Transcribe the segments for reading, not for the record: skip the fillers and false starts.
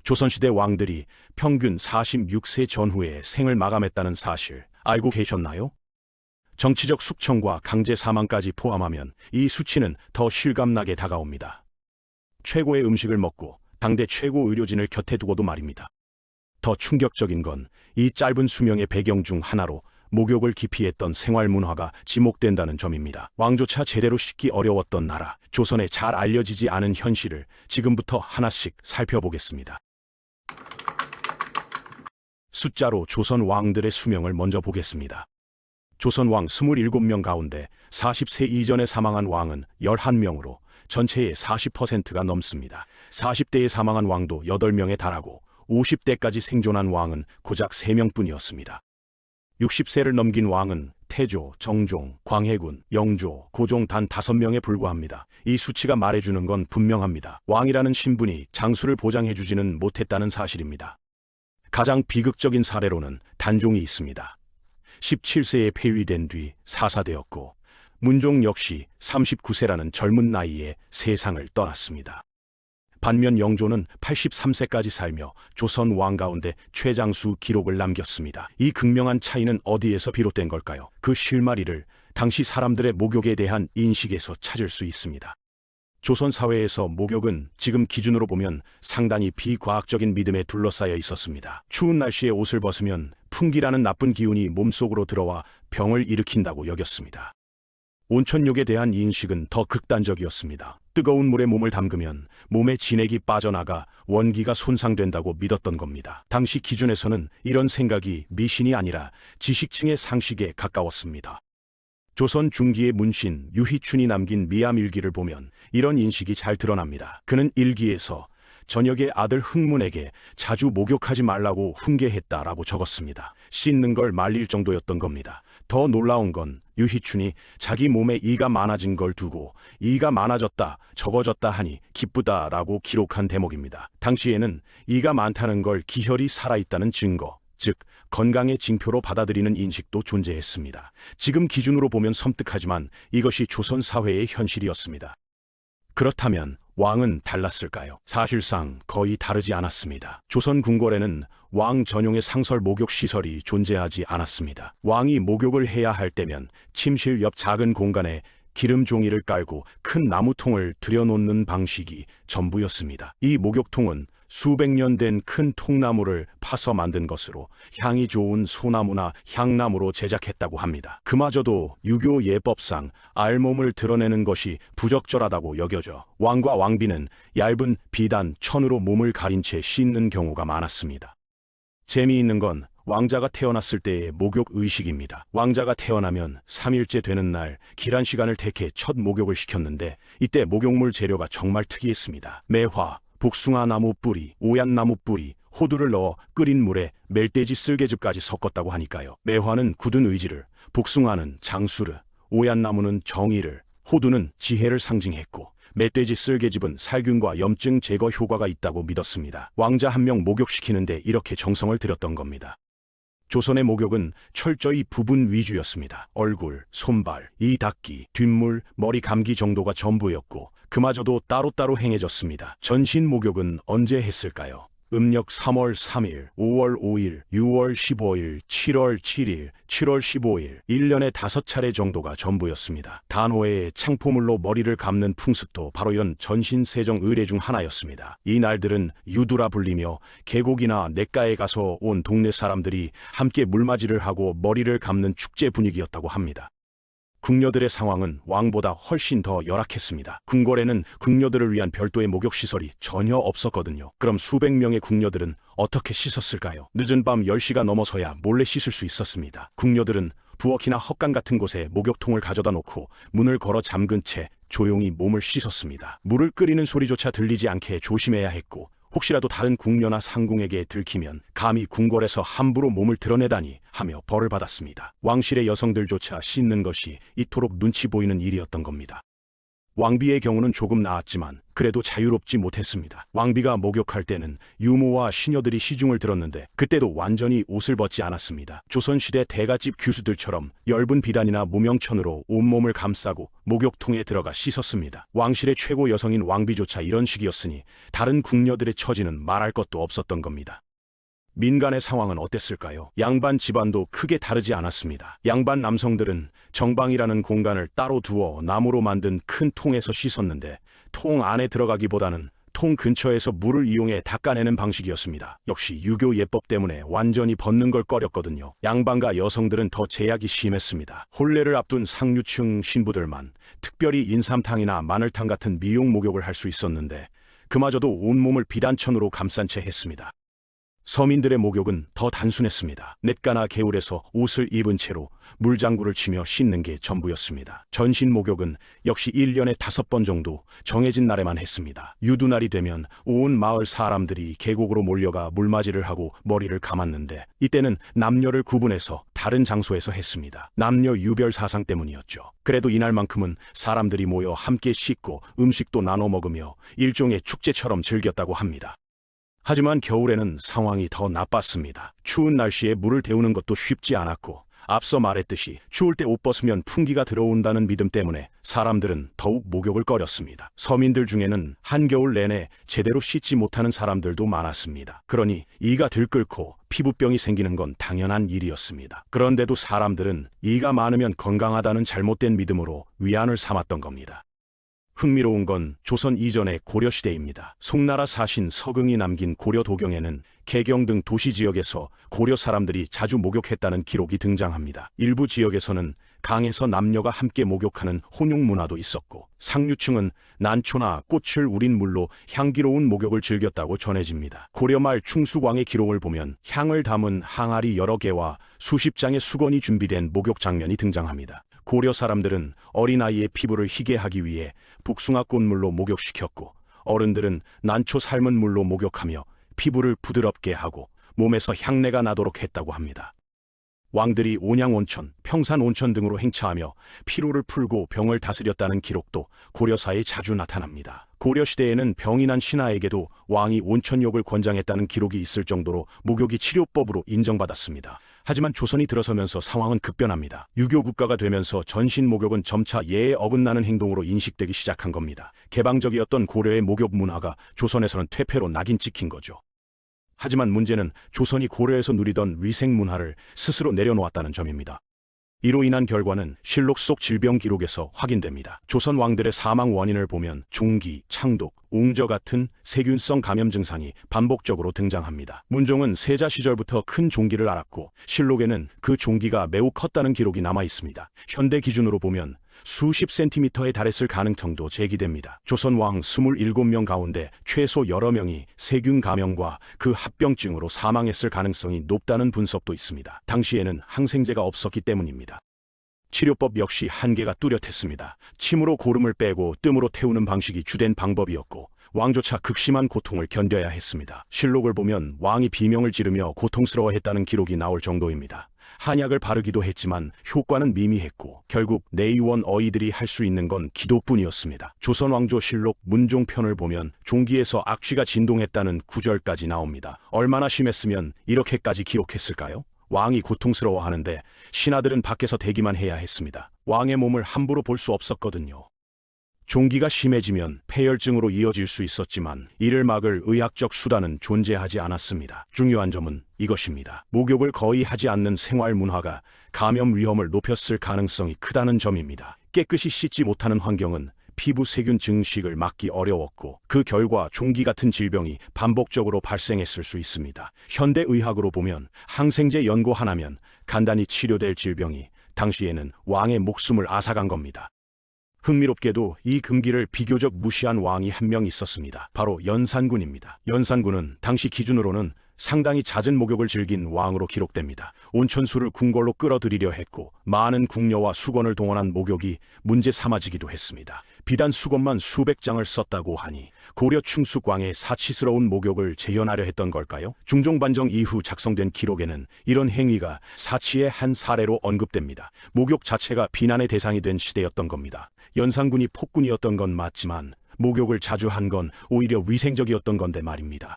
조선시대 왕들이 평균 46세 전후에 생을 마감했다는 사실 알고 계셨나요? 정치적 숙청과 강제 사망까지 포함하면 이 수치는 더 실감나게 다가옵니다. 최고의 음식을 먹고 당대 최고 의료진을 곁에 두고도 말입니다. 더 충격적인 건 이 짧은 수명의 배경 중 하나로 목욕을 기피했던 생활 문화가 지목된다는 점입니다. 왕조차 제대로 씻기 어려웠던 나라, 조선에 잘 알려지지 않은 현실을 지금부터 하나씩 살펴보겠습니다. 숫자로 조선 왕들의 수명을 먼저 보겠습니다. 조선 왕 27명 가운데 40세 이전에 사망한 왕은 11명으로 전체의 40%가 넘습니다. 40대에 사망한 왕도 8명에 달하고 50대까지 생존한 왕은 고작 3명뿐이었습니다. 60세를 넘긴 왕은 태조, 정종, 광해군, 영조, 고종 단 5명에 불과합니다. 이 수치가 말해주는 건 분명합니다. 왕이라는 신분이 장수를 보장해주지는 못했다는 사실입니다. 가장 비극적인 사례로는 단종이 있습니다. 17세에 폐위된 뒤 사사되었고 문종 역시 39세라는 젊은 나이에 세상을 떠났습니다. 반면 영조는 83세까지 살며 조선 왕 가운데 최장수 기록을 남겼습니다. 이 극명한 차이는 어디에서 비롯된 걸까요? 그 실마리를 당시 사람들의 목욕에 대한 인식에서 찾을 수 있습니다. 조선 사회에서 목욕은 지금 기준으로 보면 상당히 비과학적인 믿음에 둘러싸여 있었습니다. 추운 날씨에 옷을 벗으면 풍기라는 나쁜 기운이 몸속으로 들어와 병을 일으킨다고 여겼습니다. 온천욕에 대한 인식은 더 극단적이었습니다. 뜨거운 물에 몸을 담그면 몸의 진액이 빠져나가 원기가 손상된다고 믿었던 겁니다. 당시 기준에서는 이런 생각이 미신이 아니라 지식층의 상식에 가까웠습니다. 조선 중기의 문신 유희춘이 남긴 미암일기를 보면 이런 인식이 잘 드러납니다. 그는 일기에서 저녁에 아들 흥문에게 자주 목욕하지 말라고 훈계했다라고 적었습니다. 씻는 걸 말릴 정도였던 겁니다. 더 놀라운 건 유희춘이 자기 몸에 이가 많아진 걸 두고 이가 많아졌다, 적어졌다 하니 기쁘다라고 기록한 대목입니다. 당시에는 이가 많다는 걸 기혈이 살아있다는 증거, 즉 건강의 징표로 받아들이는 인식도 존재했습니다. 지금 기준으로 보면 섬뜩하지만 이것이 조선 사회의 현실이었습니다. 그렇다면 왕은 달랐을까요? 사실상 거의 다르지 않았습니다. 조선 궁궐에는 왕 전용의 상설 목욕 시설이 존재하지 않았습니다. 왕이 목욕을 해야 할 때면 침실 옆 작은 공간에 기름 종이를 깔고 큰 나무통을 들여놓는 방식이 전부였습니다. 이 목욕통은 수백 년 된 큰 통나무를 파서 만든 것으로 향이 좋은 소나무나 향나무로 제작했다고 합니다. 그마저도 유교 예법상 알몸을 드러내는 것이 부적절하다고 여겨져 왕과 왕비는 얇은 비단 천으로 몸을 가린 채 씻는 경우가 많았습니다. 재미있는 건 왕자가 태어났을 때의 목욕 의식입니다. 왕자가 태어나면 3일째 되는 날 길한 시간을 택해 첫 목욕을 시켰는데 이때 목욕물 재료가 정말 특이했습니다. 매화, 복숭아 나무 뿌리, 오얏나무 뿌리, 호두를 넣어 끓인 물에 멜돼지 쓸개즙까지 섞었다고 하니까요. 매화는 굳은 의지를, 복숭아는 장수를, 오얏나무는 정의를, 호두는 지혜를 상징했고 멧돼지 쓸개즙은 살균과 염증 제거 효과가 있다고 믿었습니다. 왕자 한 명 목욕시키는데 이렇게 정성을 들였던 겁니다. 조선의 목욕은 철저히 부분 위주였습니다. 얼굴, 손발, 이 닦기, 뒷물, 머리 감기 정도가 전부였고 그마저도 따로따로 행해졌습니다. 전신 목욕은 언제 했을까요? 음력 3월 3일, 5월 5일, 6월 15일, 7월 7일, 7월 15일, 1년에 5차례 정도가 전부였습니다. 단호에 창포물로 머리를 감는 풍습도 바로 이런 전신세정 의례 중 하나였습니다. 이 날들은 유두라 불리며 계곡이나 냇가에 가서 온 동네 사람들이 함께 물맞이를 하고 머리를 감는 축제 분위기였다고 합니다. 궁녀들의 상황은 왕보다 훨씬 더 열악했습니다. 궁궐에는 궁녀들을 위한 별도의 목욕시설이 전혀 없었거든요. 그럼 수백 명의 궁녀들은 어떻게 씻었을까요? 늦은 밤 10시가 넘어서야 몰래 씻을 수 있었습니다. 궁녀들은 부엌이나 헛간 같은 곳에 목욕통을 가져다 놓고 문을 걸어 잠근 채 조용히 몸을 씻었습니다. 물을 끓이는 소리조차 들리지 않게 조심해야 했고 혹시라도 다른 궁녀나 상궁에게 들키면 감히 궁궐에서 함부로 몸을 드러내다니 하며 벌을 받았습니다. 왕실의 여성들조차 씻는 것이 이토록 눈치 보이는 일이었던 겁니다. 왕비의 경우는 조금 나았지만 그래도 자유롭지 못했습니다. 왕비가 목욕할 때는 유모와 시녀들이 시중을 들었는데 그때도 완전히 옷을 벗지 않았습니다. 조선시대 대갓집 귀수들처럼 엷은 비단이나 무명천으로 온몸을 감싸고 목욕통에 들어가 씻었습니다. 왕실의 최고 여성인 왕비조차 이런 식이었으니 다른 궁녀들의 처지는 말할 것도 없었던 겁니다. 민간의 상황은 어땠을까요? 양반 집안도 크게 다르지 않았습니다. 양반 남성들은 정방이라는 공간을 따로 두어 나무로 만든 큰 통에서 씻었는데 통 안에 들어가기보다는 통 근처에서 물을 이용해 닦아내는 방식이었습니다. 역시 유교 예법 때문에 완전히 벗는 걸 꺼렸거든요. 양반과 여성들은 더 제약이 심했습니다. 혼례를 앞둔 상류층 신부들만 특별히 인삼탕이나 마늘탕 같은 미용 목욕을 할 수 있었는데 그마저도 온몸을 비단천으로 감싼 채 했습니다. 서민들의 목욕은 더 단순했습니다. 냇가나 개울에서 옷을 입은 채로 물장구를 치며 씻는 게 전부였습니다. 전신 목욕은 역시 1년에 5번 정도 정해진 날에만 했습니다. 유두날이 되면 온 마을 사람들이 계곡으로 몰려가 물맞이를 하고 머리를 감았는데 이때는 남녀를 구분해서 다른 장소에서 했습니다. 남녀 유별 사상 때문이었죠. 그래도 이날만큼은 사람들이 모여 함께 씻고 음식도 나눠 먹으며 일종의 축제처럼 즐겼다고 합니다. 하지만 겨울에는 상황이 더 나빴습니다. 추운 날씨에 물을 데우는 것도 쉽지 않았고 앞서 말했듯이 추울 때 옷 벗으면 풍기가 들어온다는 믿음 때문에 사람들은 더욱 목욕을 꺼렸습니다. 서민들 중에는 한겨울 내내 제대로 씻지 못하는 사람들도 많았습니다. 그러니 이가 들끓고 피부병이 생기는 건 당연한 일이었습니다. 그런데도 사람들은 이가 많으면 건강하다는 잘못된 믿음으로 위안을 삼았던 겁니다. 흥미로운 건 조선 이전의 고려시대입니다. 송나라 사신 서경이 남긴 고려도경에는 개경 등 도시 지역에서 고려 사람들이 자주 목욕했다는 기록이 등장합니다. 일부 지역에서는 강에서 남녀가 함께 목욕하는 혼용 문화도 있었고 상류층은 난초나 꽃을 우린 물로 향기로운 목욕을 즐겼다고 전해집니다. 고려 말 충수광의 기록을 보면 향을 담은 항아리 여러 개와 수십 장의 수건이 준비된 목욕 장면이 등장합니다. 고려 사람들은 어린아이의 피부를 희게 하기 위해 복숭아 꽃물로 목욕시켰고 어른들은 난초 삶은 물로 목욕하며 피부를 부드럽게 하고 몸에서 향내가 나도록 했다고 합니다. 왕들이 온양온천, 평산온천 등으로 행차하며 피로를 풀고 병을 다스렸다는 기록도 고려사에 자주 나타납니다. 고려시대에는 병이 난 신하에게도 왕이 온천욕을 권장했다는 기록이 있을 정도로 목욕이 치료법으로 인정받았습니다. 하지만 조선이 들어서면서 상황은 급변합니다. 유교 국가가 되면서 전신 목욕은 점차 예에 어긋나는 행동으로 인식되기 시작한 겁니다. 개방적이었던 고려의 목욕 문화가 조선에서는 퇴폐로 낙인 찍힌 거죠. 하지만 문제는 조선이 고려에서 누리던 위생 문화를 스스로 내려놓았다는 점입니다. 이로 인한 결과는 실록 속 질병 기록에서 확인됩니다. 조선 왕들의 사망 원인을 보면 종기, 창독, 옹저 같은 세균성 감염 증상이 반복적으로 등장합니다. 문종은 세자 시절부터 큰 종기를 앓았고 실록에는 그 종기가 매우 컸다는 기록이 남아 있습니다. 현대 기준으로 보면 수십 센티미터에 달했을 가능성도 제기됩니다. 조선 왕 27명 가운데 최소 여러 명이 세균 감염과 그 합병증으로 사망했을 가능성이 높다는 분석도 있습니다. 당시에는 항생제가 없었기 때문입니다. 치료법 역시 한계가 뚜렷했습니다. 침으로 고름을 빼고 뜸으로 태우는 방식이 주된 방법이었고 왕조차 극심한 고통을 견뎌야 했습니다. 실록을 보면 왕이 비명을 지르며 고통스러워했다는 기록이 나올 정도입니다. 한약을 바르기도 했지만 효과는 미미했고 결국 내의원 어이들이 할 수 있는 건 기도뿐이었습니다. 조선왕조실록 문종편을 보면 종기에서 악취가 진동했다는 구절까지 나옵니다. 얼마나 심했으면 이렇게까지 기록했을까요? 왕이 고통스러워하는데 신하들은 밖에서 대기만 해야 했습니다. 왕의 몸을 함부로 볼 수 없었거든요. 종기가 심해지면 폐혈증으로 이어질 수 있었지만 이를 막을 의학적 수단은 존재하지 않았습니다. 중요한 점은 이것입니다. 목욕을 거의 하지 않는 생활 문화가 감염 위험을 높였을 가능성이 크다는 점입니다. 깨끗이 씻지 못하는 환경은 피부 세균 증식을 막기 어려웠고 그 결과 종기 같은 질병이 반복적으로 발생했을 수 있습니다. 현대 의학으로 보면 항생제 연고 하나면 간단히 치료될 질병이 당시에는 왕의 목숨을 앗아간 겁니다. 흥미롭게도 이 금기를 비교적 무시한 왕이 한 명 있었습니다. 바로 연산군입니다. 연산군은 당시 기준으로는 상당히 잦은 목욕을 즐긴 왕으로 기록됩니다. 온천수를 궁궐로 끌어들이려 했고 많은 궁녀와 수건을 동원한 목욕이 문제 삼아지기도 했습니다. 비단 수건만 수백 장을 썼다고 하니 고려 충수광의 사치스러운 목욕을 재현하려 했던 걸까요? 중종반정 이후 작성된 기록에는 이런 행위가 사치의 한 사례로 언급됩니다. 목욕 자체가 비난의 대상이 된 시대였던 겁니다. 연산군이 폭군이었던 건 맞지만 목욕을 자주 한 건 오히려 위생적이었던 건데 말입니다.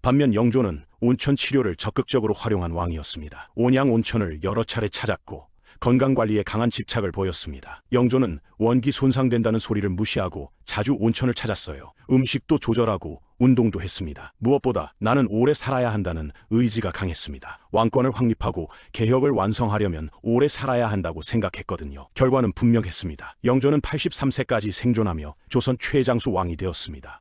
반면 영조는 온천 치료를 적극적으로 활용한 왕이었습니다. 온양 온천을 여러 차례 찾았고 건강관리에 강한 집착을 보였습니다. 영조는 원기 손상된다는 소리를 무시하고 자주 온천을 찾았어요. 음식도 조절하고 운동도 했습니다. 무엇보다 나는 오래 살아야 한다는 의지가 강했습니다. 왕권을 확립하고 개혁을 완성하려면 오래 살아야 한다고 생각했거든요. 결과는 분명했습니다. 영조는 83세까지 생존하며 조선 최장수 왕이 되었습니다.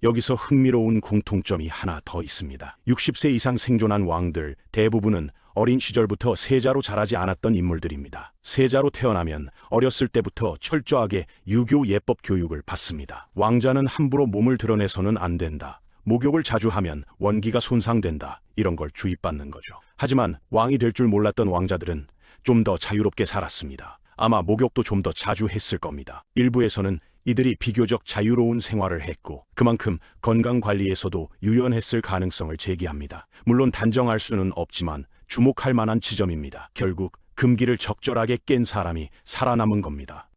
여기서 흥미로운 공통점이 하나 더 있습니다. 60세 이상 생존한 왕들 대부분은 어린 시절부터 세자로 자라지 않았던 인물들입니다. 세자로 태어나면 어렸을 때부터 철저하게 유교 예법 교육을 받습니다. 왕자는 함부로 몸을 드러내서는 안 된다. 목욕을 자주 하면 원기가 손상된다. 이런 걸 주입받는 거죠. 하지만 왕이 될 줄 몰랐던 왕자들은 좀 더 자유롭게 살았습니다. 아마 목욕도 좀 더 자주 했을 겁니다. 일부에서는 이들이 비교적 자유로운 생활을 했고 그만큼 건강관리에서도 유연했을 가능성을 제기합니다. 물론 단정할 수는 없지만 주목할 만한 지점입니다. 결국 금기를 적절하게 깬 사람이 살아남은 겁니다.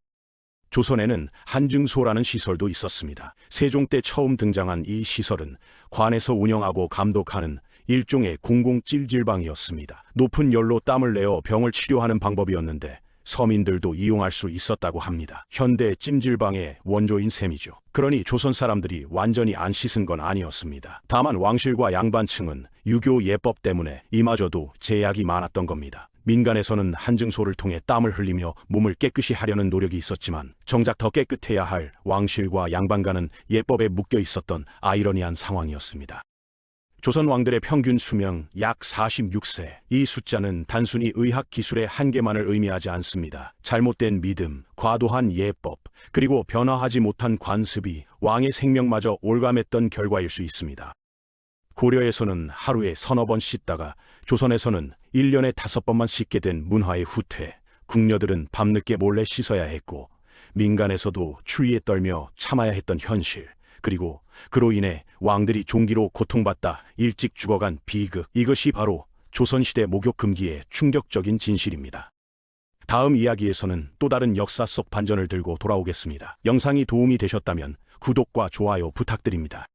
조선에는 한증소라는 시설도 있었습니다. 세종 때 처음 등장한 이 시설은 관에서 운영하고 감독하는 일종의 공공찜질방이었습니다. 높은 열로 땀을 내어 병을 치료하는 방법이었는데 서민들도 이용할 수 있었다고 합니다. 현대 찜질방의 원조인 셈이죠. 그러니 조선 사람들이 완전히 안 씻은 건 아니었습니다. 다만 왕실과 양반층은 유교 예법 때문에 이마저도 제약이 많았던 겁니다. 민간에서는 한증소를 통해 땀을 흘리며 몸을 깨끗이 하려는 노력이 있었지만 정작 더 깨끗해야 할 왕실과 양반가는 예법에 묶여 있었던 아이러니한 상황이었습니다. 조선 왕들의 평균 수명 약 46세. 이 숫자는 단순히 의학 기술의 한계만을 의미하지 않습니다. 잘못된 믿음, 과도한 예법, 그리고 변화하지 못한 관습이 왕의 생명마저 올감했던 결과일 수 있습니다. 고려에서는 하루에 서너 번 씻다가 조선에서는 1년에 5번만 씻게 된 문화의 후퇴, 궁녀들은 밤늦게 몰래 씻어야 했고 민간에서도 추위에 떨며 참아야 했던 현실, 그리고 그로 인해 왕들이 종기로 고통받다 일찍 죽어간 비극, 이것이 바로 조선시대 목욕 금기의 충격적인 진실입니다. 다음 이야기에서는 또 다른 역사 속 반전을 들고 돌아오겠습니다. 영상이 도움이 되셨다면 구독과 좋아요 부탁드립니다.